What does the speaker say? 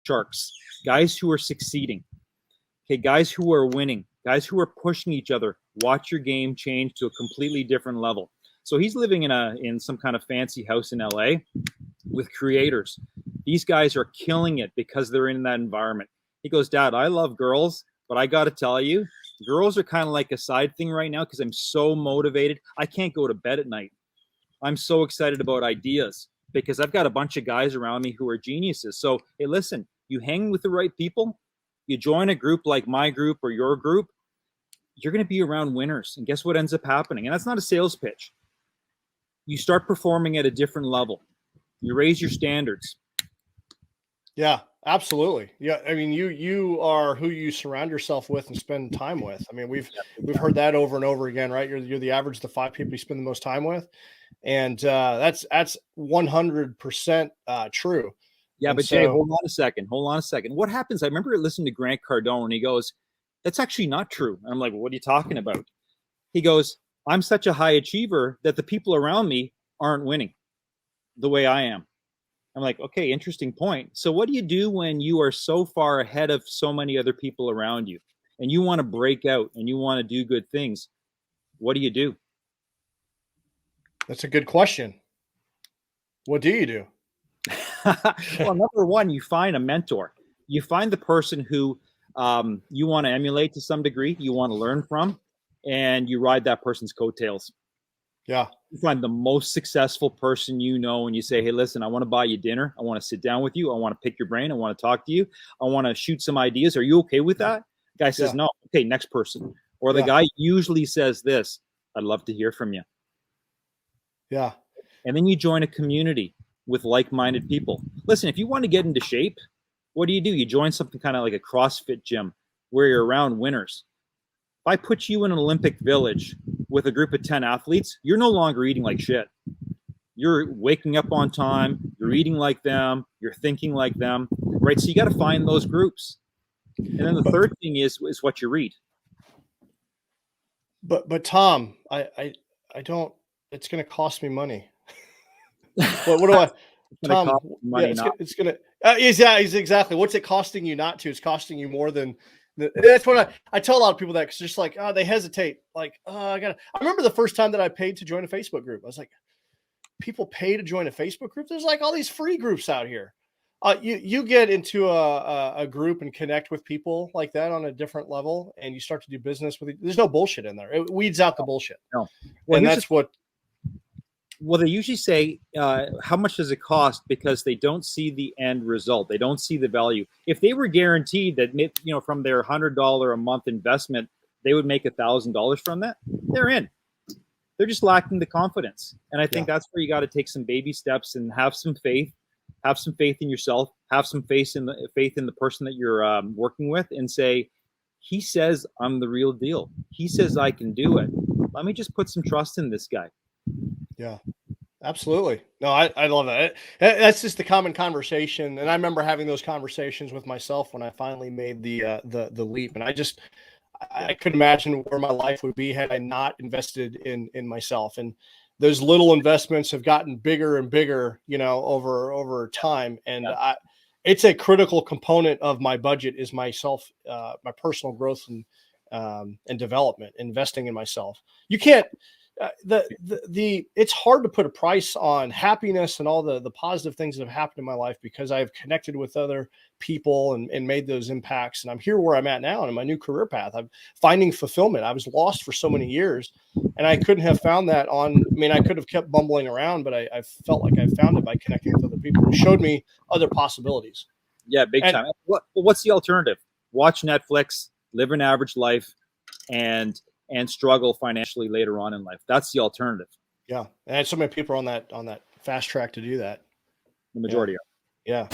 sharks, guys who are succeeding, okay, guys who are winning, guys who are pushing each other. Watch your game change to a completely different level. So he's living in some kind of fancy house in LA with creators. These guys are killing it because they're in that environment. He goes, Dad, I love girls, but I got to tell you, girls are kind of like a side thing right now because I'm so motivated. I can't go to bed at night. I'm so excited about ideas because I've got a bunch of guys around me who are geniuses. So, hey, listen, you hang with the right people, you join a group like my group or your group, you're going to be around winners. And guess what ends up happening? And that's not a sales pitch. You start performing at a different level. You raise your standards. Yeah, absolutely. Yeah, I mean, you are who you surround yourself with and spend time with. I mean, we've heard that over and over again, right? You're the average of the 5 people you spend the most time with, and that's 100% true. Yeah, and but Jay, hold on a second. What happens? I remember listening to Grant Cardone, and he goes, "That's actually not true." And I'm like, well, "What are you talking about?" He goes, "I'm such a high achiever that the people around me aren't winning the way I am." I'm like, okay, interesting point. So what do you do when you are so far ahead of so many other people around you and you want to break out and you want to do good things? What do you do? That's a good question. What do you do? Well, number one, you find a mentor. You find the person who you want to emulate to some degree, you want to learn from, and you ride that person's coattails. Yeah. You find the most successful person you know and you say, hey, listen, I want to buy you dinner. I want to sit down with you. I want to pick your brain. I want to talk to you. I want to shoot some ideas. Are you okay with that? The guy says, no. Okay, next person. Or the guy usually says this, I'd love to hear from you. Yeah. And then you join a community with like-minded people. Listen, if you want to get into shape, what do? You join something kind of like a CrossFit gym where you're around winners. If I put you in an Olympic village with a group of 10 athletes, you're no longer eating like shit. You're waking up on time, you're eating like them, you're thinking like them, right? So you got to find those groups. And then the third thing is what you read. But Tom, I don't, it's going to cost me money. What do I, Tom? Money, it's going to, exactly. What's it costing you not to? It's costing you more than, that's what I tell a lot of people that, because just like, they hesitate. Like, I remember the first time that I paid to join a Facebook group. I was like, people pay to join a Facebook group? There's like all these free groups out here. You get into a group and connect with people like that on a different level, and you start to do business with it. There's no bullshit in there. It weeds out the bullshit. No. Well, and that's what. Well, they usually say, how much does it cost? Because they don't see the end result. They don't see the value. If they were guaranteed that, from their $100 a month investment, they would make $1,000 from that, they're in. They're just lacking the confidence. And I think that's where you got to take some baby steps and have some faith in yourself, have some faith in the person that you're working with, and say, he says I'm the real deal. He says I can do it. Let me just put some trust in this guy. Yeah, absolutely. No, I love that. That's just the common conversation. And I remember having those conversations with myself when I finally made the leap. And I couldn't imagine where my life would be had I not invested in myself. And those little investments have gotten bigger and bigger, over time. And it's a critical component of my budget is myself, my personal growth and development, investing in myself. You can't, it's hard to put a price on happiness and all the positive things that have happened in my life because I've connected with other people and made those impacts. And I'm here where I'm at now and in my new career path. I'm finding fulfillment. I was lost for so many years and I couldn't have found that I could have kept bumbling around, but I felt like I found it by connecting with other people who showed me other possibilities. Yeah, big time. What's the alternative? Watch Netflix, live an average life, and struggle financially later on in life. That's the alternative. Yeah. And so many people are on that fast track to do that. The majority are. Yeah.